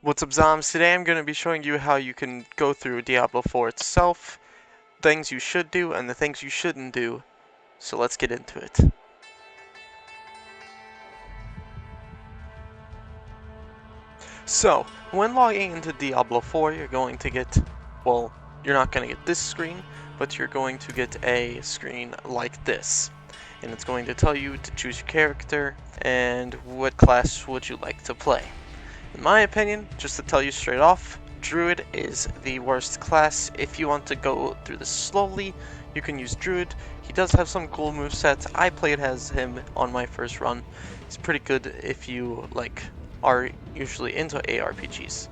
What's up, Zoms? Today I'm going to be showing you how you can go through Diablo 4 itself, things you should do, and the things you shouldn't do. So let's get into it. So, when logging into Diablo 4, you're going to get, well, you're not going to get this screen, but you're going to get a screen like this. And it's going to tell you to choose your character and what class would you like to play. In my opinion, just to tell you straight off, Druid is the worst class. If you want to go through this slowly, you can use Druid. He does have some cool movesets. I played as him on my first run. He's pretty good if you are usually into ARPGs.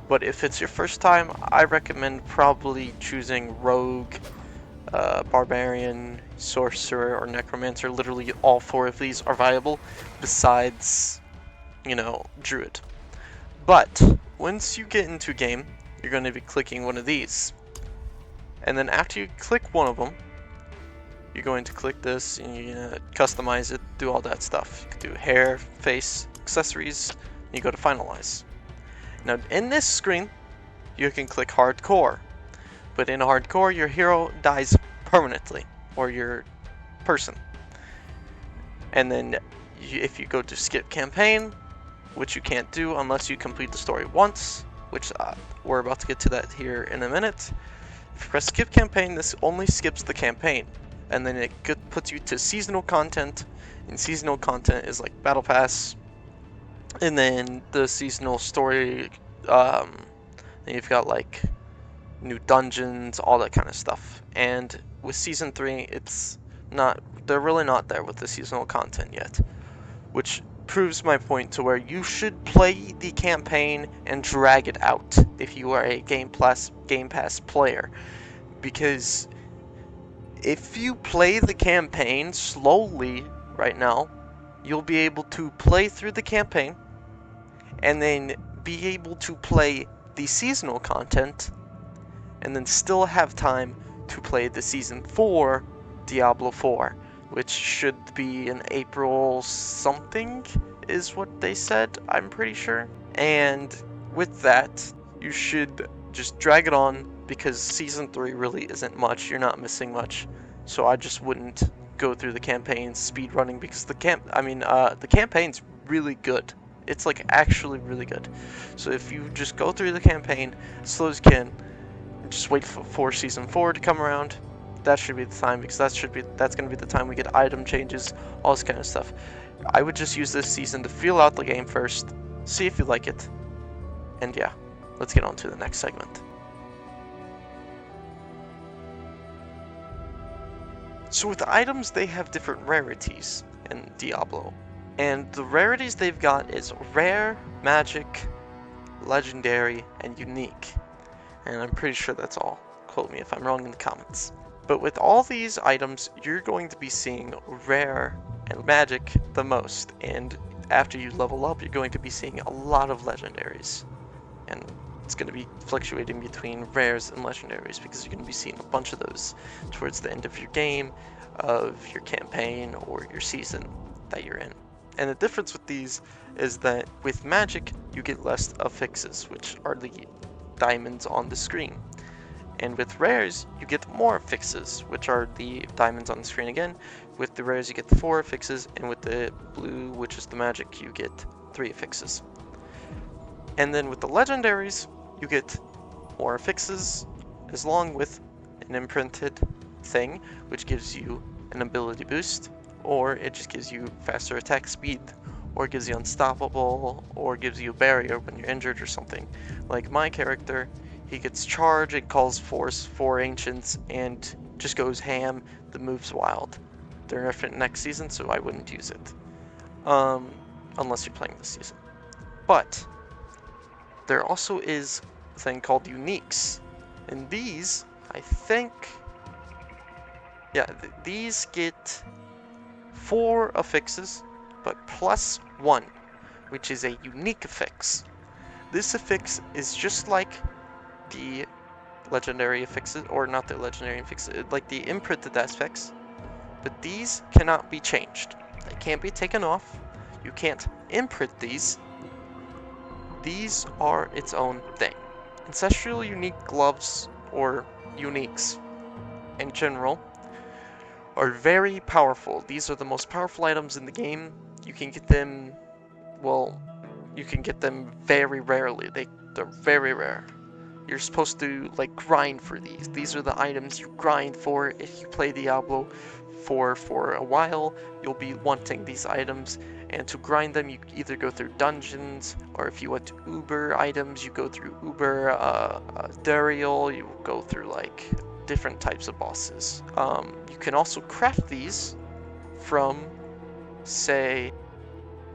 But if it's your first time, I recommend probably choosing Rogue, Barbarian, Sorcerer, or Necromancer. Literally all four of these are viable, besides, Druid. But once you get into game, you're going to be clicking one of these. And then after you click one of them, you're going to click this and you're going to customize it, do all that stuff. You can do hair, face, accessories, and you go to finalize. Now in this screen, you can click hardcore. But in hardcore, your hero dies permanently, or your person. And then if you go to skip campaign, which you can't do unless you complete the story once, which we're about to get to that here in a minute. If you press skip campaign, this only skips the campaign, and then it puts you to seasonal content, and seasonal content is like battle pass, and then the seasonal story, then you've got like new dungeons, all that kind of stuff. And with season 3, they're really not there with the seasonal content yet, which proves my point to where you should play the campaign and drag it out if you are a Game Pass player. Because if you play the campaign slowly right now, you'll be able to play through the campaign and then be able to play the seasonal content and then still have time to play the Season 4 Diablo 4, which should be in April something, is what they said, I'm pretty sure. And with that, you should just drag it on, because Season 3 really isn't much, you're not missing much. So I just wouldn't go through the campaign speed running, because the campaign's really good. It's like actually really good. So if you just go through the campaign as slow as you can, just wait for Season 4 to come around. That should be the time, because that's going to be the time we get item changes, all this kind of stuff. I would just use this season to feel out the game first, see if you like it, and yeah, let's get on to the next segment. So with items, they have different rarities in Diablo, and the rarities they've got is rare, magic, legendary, and unique. And I'm pretty sure that's all. Quote me if I'm wrong in the comments. But with all these items, you're going to be seeing rare and magic the most, and after you level up, you're going to be seeing a lot of legendaries. And it's going to be fluctuating between rares and legendaries, because you're going to be seeing a bunch of those towards the end of your game, of your campaign, or your season that you're in. And the difference with these is that with magic, you get less affixes, which are the diamonds on the screen. And with rares, you get more affixes, which are the diamonds on the screen again. With the rares, you get 4 affixes, and with the blue, which is the magic, you get 3 affixes. And then with the legendaries, you get more affixes, as long with an imprinted thing, which gives you an ability boost, or it just gives you faster attack speed, or gives you unstoppable, or gives you a barrier when you're injured or something. Like my character, he gets charge, it calls force 4 ancients, and just goes ham. The move's wild. They're nerfed next season, so I wouldn't use it. Unless you're playing this season. But there also is a thing called uniques. And these, I think, yeah, these get 4 affixes, but plus 1, which is a unique affix. This affix is just like the legendary affixes, or not the legendary affixes, like the imprinted aspects, but these cannot be changed. They can't be taken off. You can't imprint these. these are its own thing. Ancestral unique gloves, or uniques in general, are very powerful. These are the most powerful items in the game. You can get them, well, you can get them very rarely. They're very rare. You're supposed to like grind for these. These are the items you grind for. If you play Diablo for a while, you'll be wanting these items, and to grind them you either go through dungeons, or if you want Uber items you go through Uber, Dariel, you go through like different types of bosses. You can also craft these from, say,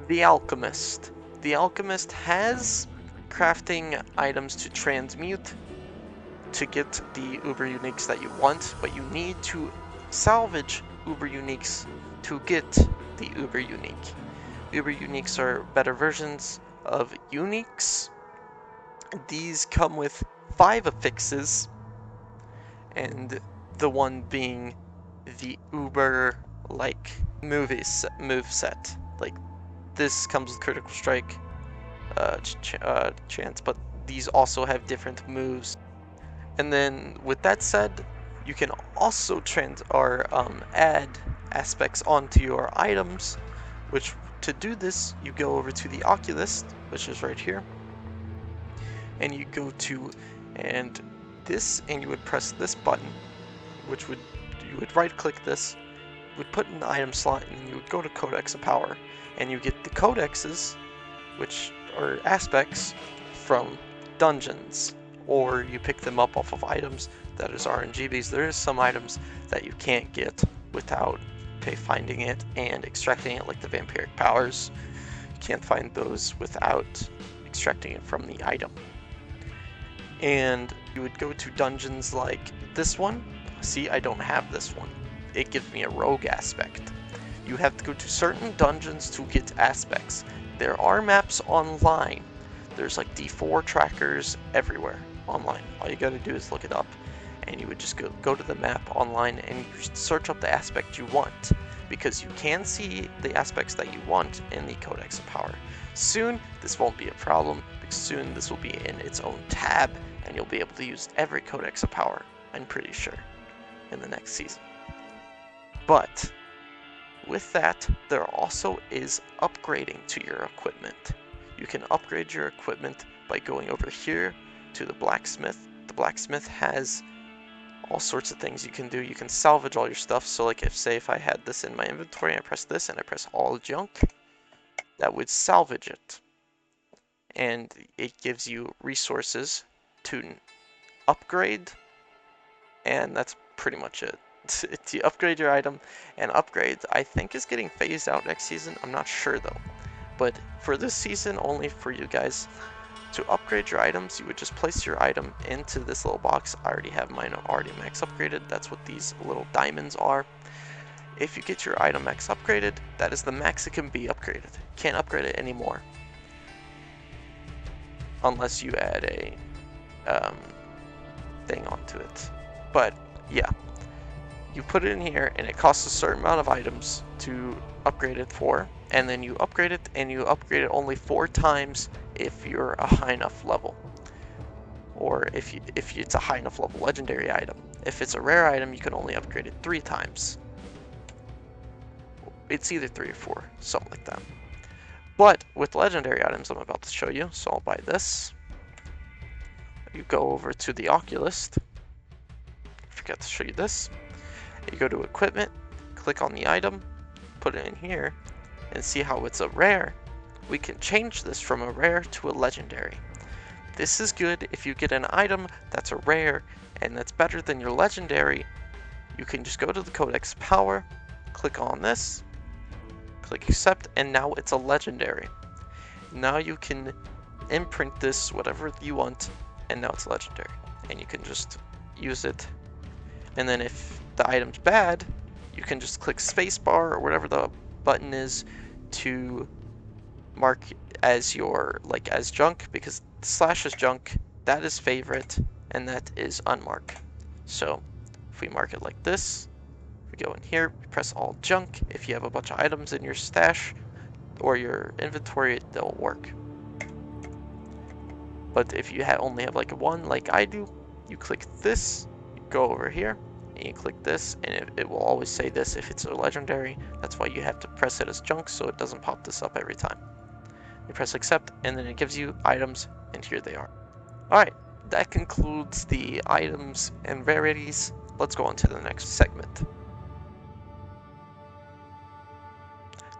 the Alchemist. The Alchemist has crafting items to transmute to get the Uber Uniques that you want, but you need to salvage Uber Uniques to get the Uber Unique. Uber Uniques are better versions of Uniques. These come with 5 affixes, and the one being the Uber like move set. Like this comes with critical strike chance, but these also have different moves. And then with that said, you can also add aspects onto your items, which to do this, you go over to the Oculist, which is right here, and you go to and you would press this button, which you would right click this, would put in the item slot, and then you would go to Codex of Power, and you get the codexes, which are aspects from dungeons, or you pick them up off of items. That is RNG, because there is some items that you can't get without finding it and extracting it, like the vampiric powers. You can't find those without extracting it from the item. And you would go to dungeons like this one. See, I don't have this one. It gives me a rogue aspect. You have to go to certain dungeons to get aspects. There are maps online. There's like D4 trackers everywhere online. All you gotta do is look it up, and you would just go to the map online and you search up the aspect you want, because you can see the aspects that you want in the Codex of Power. Soon, this won't be a problem, because soon this will be in its own tab, and you'll be able to use every Codex of Power, I'm pretty sure, in the next season. But with that, there also is upgrading to your equipment. You can upgrade your equipment by going over here to the blacksmith. The blacksmith has all sorts of things you can do. You can salvage all your stuff. So like if I had this in my inventory and I press this and I press all junk, that would salvage it. And it gives you resources to upgrade, and that's pretty much it. To upgrade your item, and upgrades I think is getting phased out next season. I'm not sure though. But for this season, only for you guys, to upgrade your items, you would just place your item into this little box. I already have mine already max upgraded. That's what these little diamonds are. If you get your item max upgraded, that is the max it can be upgraded. Can't upgrade it anymore. Unless you add a thing onto it. But yeah, you put it in here and it costs a certain amount of items to upgrade it for, and then you upgrade it, and you upgrade it only 4 times if you're a high enough level, or if it's a high enough level legendary item. If it's a rare item, you can only upgrade it 3 times. It's either 3 or 4, something like that. But with legendary items, I'm about to show you, so I'll buy this. You go over to the Oculist. Forgot to show you this. You go to equipment, click on the item, put it in here, and see how it's a rare. We can change this from a rare to a legendary. This is good if you get an item that's a rare and that's better than your legendary. You can just go to the Codex Power, click on this, click accept, and now it's a legendary. Now you can imprint this whatever you want, and now it's legendary, and you can just use it. And then if the item's bad, you can just click spacebar or whatever the button is to mark as your, like, as junk, because slash is junk, that is favorite, and that is unmark. So if we mark it like this, we go in here, we press all junk. If you have a bunch of items in your stash or your inventory, they'll work. But if you only have like a 1, like I do, you click this, go over here, and you click this, and it will always say this if it's a legendary. That's why you have to press it as junk so it doesn't pop this up every time. You press accept, and then it gives you items, and here they are. Alright, that concludes the items and rarities. Let's go on to the next segment.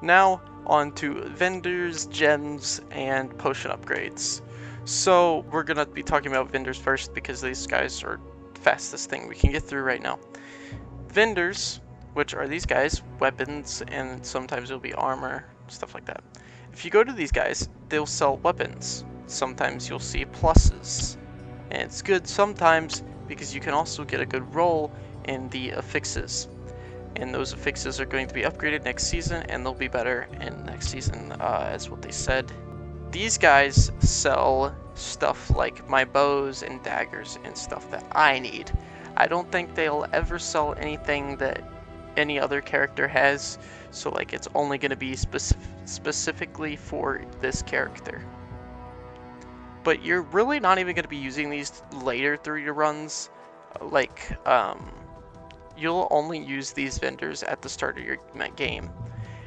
Now, on to vendors, gems, and potion upgrades. So, we're gonna be talking about vendors first because these guys are the fastest thing we can get through right now. Vendors, which are these guys, weapons, and sometimes it'll be armor, stuff like that. If you go to these guys, they'll sell weapons. Sometimes you'll see pluses. And it's good sometimes because you can also get a good roll in the affixes. And those affixes are going to be upgraded next season, and they'll be better in next season, as what they said. These guys sell stuff like my bows and daggers and stuff that I need. I don't think they'll ever sell anything that any other character has, so like it's only going to be specifically for this character. But you're really not even going to be using these later through your runs. Like, you'll only use these vendors at the start of your game,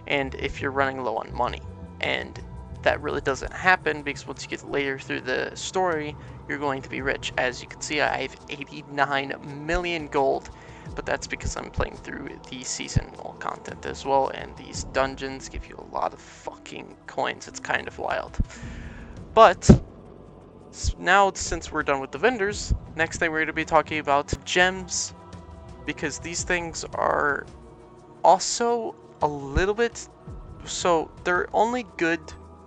and if you're running low on money. And that really doesn't happen because once you get later through the story, you're going to be rich. As you can see, I have 89 million gold, but that's because I'm playing through the seasonal content as well, and these dungeons give you a lot of fucking coins. It's kind of wild. But now, since we're done with the vendors, next thing we're going to be talking about gems, because these things are also a little bit, so they're only good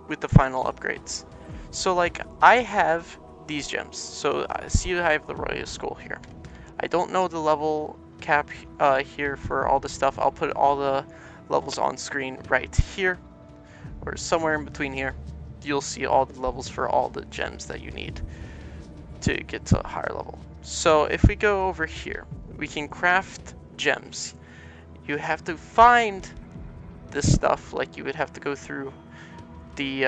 with the final upgrades. So like, I have these gems, so I see I have the royal skull here. I don't know the level cap here for all the stuff. I'll put all the levels on screen right here, or somewhere in between here. You'll see all the levels for all the gems that you need to get to a higher level. So if we go over here, we can craft gems. You have to find this stuff, like you would have to go through the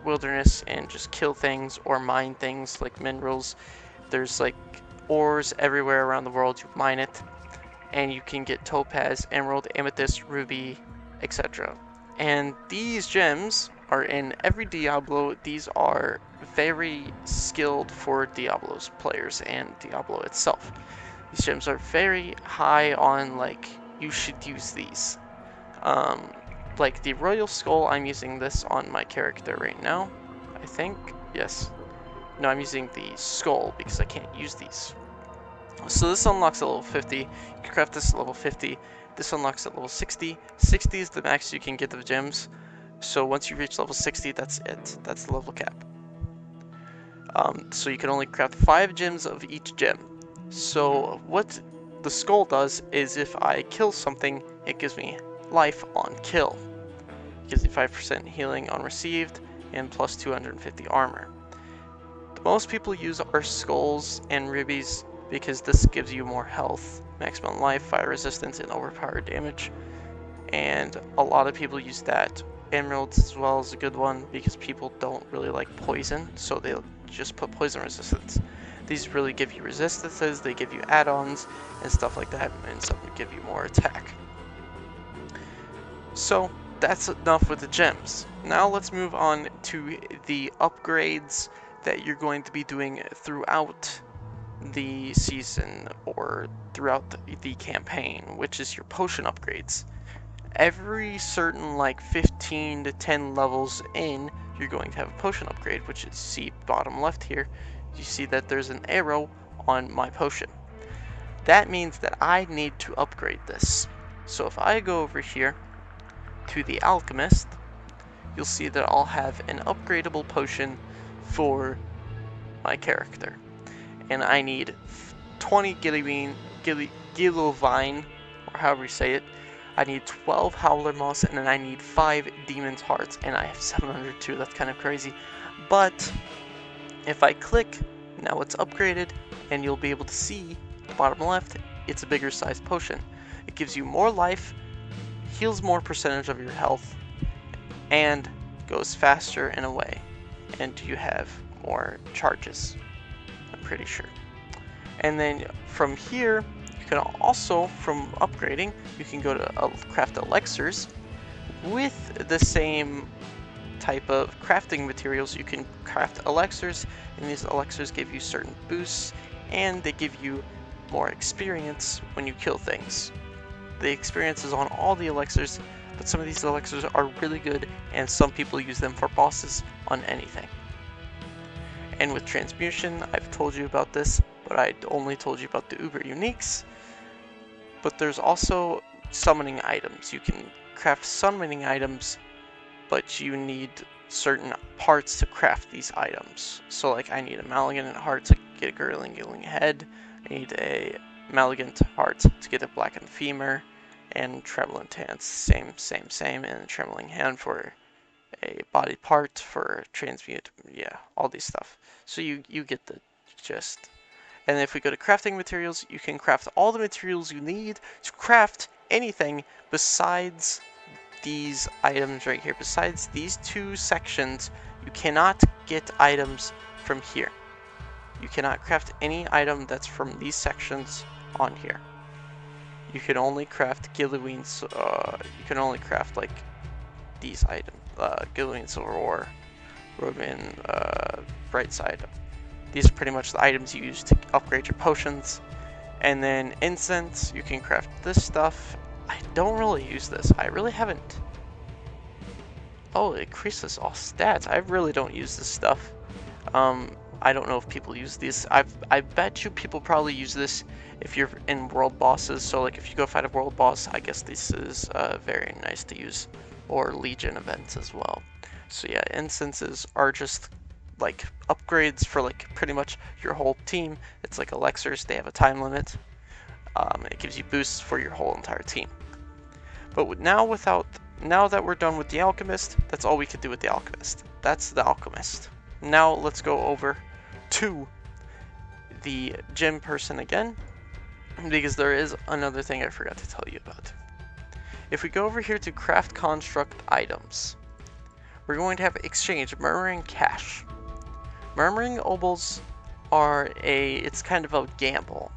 wilderness and just kill things or mine things like minerals. There's like ores everywhere around the world. You mine it, and you can get topaz, emerald, amethyst, ruby, etc. And these gems are in every Diablo. These are very skilled for Diablo's players and Diablo itself. These gems are very high on, like, you should use these. Like the royal skull, I'm using this on my character right now, I think. Yes. No, I'm using the skull because I can't use these. So this unlocks at level 50. You can craft this at level 50. This unlocks at level 60. 60 is the max you can get of gems. So once you reach level 60, that's it. That's the level cap. So you can only craft 5 gems of each gem. So what the skull does is if I kill something, it gives me life on kill. It gives me 5% healing on received and plus 250 armor. The most people use our skulls and rubies because this gives you more health, maximum life, fire resistance, and overpowered damage. And a lot of people use that. Emeralds as well is a good one because people don't really like poison, so they'll just put poison resistance. These really give you resistances, they give you add-ons and stuff like that, and some give you more attack. So that's enough with the gems. Now let's move on to the upgrades that you're going to be doing throughout the season or throughout the campaign, which is your potion upgrades. Every certain like 15 to 10 levels in, you're going to have a potion upgrade, which is, see bottom left here, you see that there's an arrow on my potion. That means that I need to upgrade this. So if I go over here to the alchemist, you'll see that I'll have an upgradable potion for my character. And I need 20 Gilovine, or however you say it. I need 12 Howler Moss, and then I need 5 Demon's Hearts, and I have 702. That's kind of crazy. But if I click, now it's upgraded, and you'll be able to see, bottom left, it's a bigger sized potion. It gives you more life, heals more percentage of your health, and goes faster in a way. And you have more charges, I'm pretty sure. And then from here, you can also, from upgrading, you can go to craft elixirs with the same type of crafting materials. You can craft elixirs, and these elixirs give you certain boosts, and they give you more experience when you kill things. The experience is on all the elixirs, but some of these elixirs are really good, and some people use them for bosses on anything. And with transmutation, I've told you about this, but I only told you about the uber uniques. But there's also summoning items. You can craft summoning items, but you need certain parts to craft these items. So like I need a Malignant heart to get a giggling head, I need a Malignant heart to get a blackened femur, and trembling hands, same, and a trembling hand for a body part for transmute, yeah, all these stuff. So you get the gist. And if we go to crafting materials, you can craft all the materials you need to craft anything besides these items right here. Besides these two sections, you cannot get items from here. You cannot craft any item that's from these sections on here. You can only craft Gilluines, you can only craft like these items, Gilluine Silver Ore, Roadman, Bright Side. These are pretty much the items you use to upgrade your potions. And then incense, you can craft this stuff. I don't really use this. I really haven't. Oh, it increases all stats. I really don't use this stuff. I don't know if people use this. I bet you people probably use this if you're in world bosses. So like if you go fight a world boss, I guess this is very nice to use. Or Legion events as well. So yeah, incenses are just like upgrades for like pretty much your whole team. It's like elixirs, they have a time limit. It gives you boosts for your whole entire team. But now that we're done with the alchemist, that's all we could do with the alchemist. That's the alchemist. Now let's go over to the gym person again, because there is another thing I forgot to tell you about. If we go over here to craft construct items, we're going to have exchange murmuring cash. Murmuring obols are it's kind of a gamble.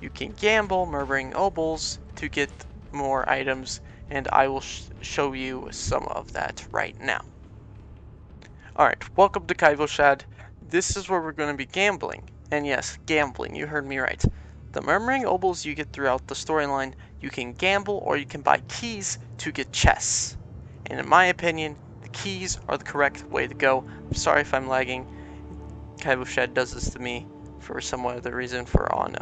You can gamble murmuring obols to get more items, and I will show you some of that right now. Alright, welcome to Kaivoshad. This is where we're going to be gambling. And yes, gambling, you heard me right. The murmuring obols you get throughout the storyline, you can gamble or you can buy keys to get chests. And in my opinion, the keys are the correct way to go. I'm sorry if I'm lagging. Kaivoshad does this to me for some other reason on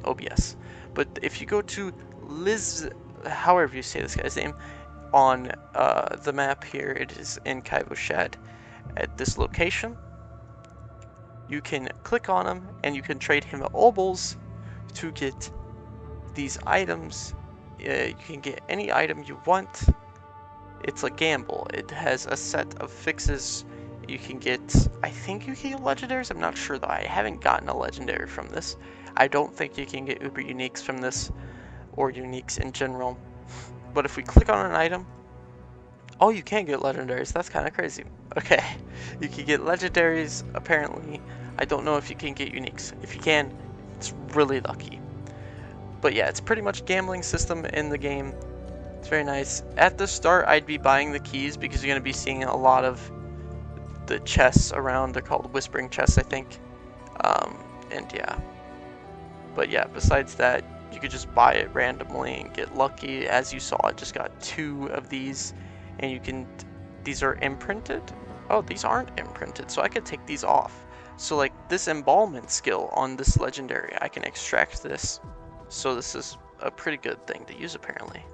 OBS. But if you go to Liz, however you say this guy's name, on the map here, it is in Kaivoshad. At this location, you can click on him and you can trade him obols to get these items. You can get any item you want. It's a gamble. It has a set of fixes. You can get, I think you can get legendaries. I'm not sure though. I haven't gotten a legendary from this. I don't think you can get uber uniques from this, or uniques in general. But if we click on an item, oh, you can get legendaries. That's kind of crazy. Okay, you can get legendaries, apparently. I don't know if you can get uniques. If you can, it's really lucky. But yeah, it's pretty much gambling system in the game. It's very nice. At the start, I'd be buying the keys because you're going to be seeing a lot of the chests around. They're called whispering chests, I think. And yeah. But yeah, besides that, you could just buy it randomly and get lucky. As you saw, I just got 2 of these. And you can, these are imprinted? Oh, these aren't imprinted, so I could take these off. So like this embalmment skill on this legendary, I can extract this. So this is a pretty good thing to use apparently.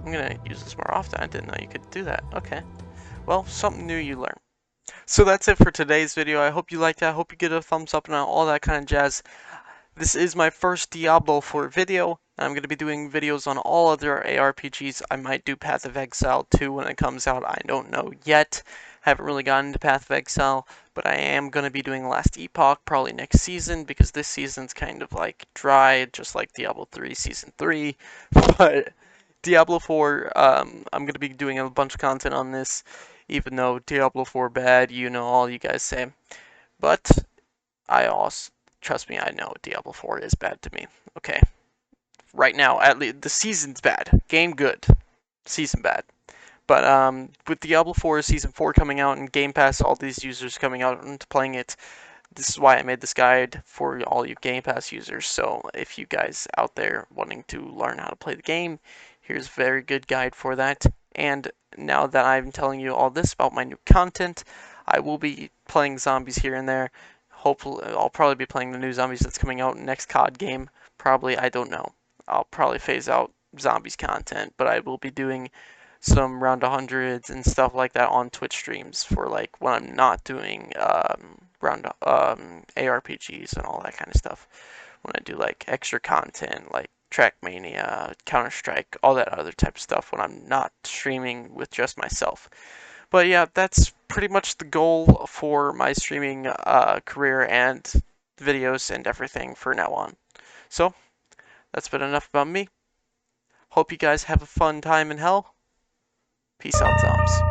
I'm gonna use this more often. I didn't know you could do that. Okay. Well, something new you learn. So that's it for today's video. I hope you liked it. I hope you get a thumbs up and all that kind of jazz. This is my first Diablo 4 video. I'm going to be doing videos on all other ARPGs. I might do Path of Exile 2 when it comes out. I don't know yet. Haven't really gotten into Path of Exile, but I am going to be doing Last Epoch probably next season because this season's kind of like dry, just like Diablo 3 Season 3. But Diablo 4, I'm going to be doing a bunch of content on this. even though Diablo 4 bad, you know, all you guys say. But I also, trust me, I know Diablo 4 is bad to me. Okay, right now, at least the season's bad, game good, season bad. But with Diablo 4 Season 4 coming out and Game Pass, all these users coming out and playing it, this is why I made this guide for all you Game Pass users. So if you guys out there wanting to learn how to play the game, here's a very good guide for that. And now that I'm telling you all this about my new content, I will be playing zombies here and there. Hopefully, I'll probably be playing the new zombies that's coming out next COD game. Probably, I don't know. I'll probably phase out zombies content, but I will be doing some round 100s and stuff like that on Twitch streams for like when I'm not doing round ARPGs and all that kind of stuff. When I do like extra content like Trackmania, Counter Strike, all that other type of stuff when I'm not streaming with just myself. But yeah, that's pretty much the goal for my streaming career and videos and everything for now on. So that's been enough about me. Hope you guys have a fun time in hell. Peace out, Zoms.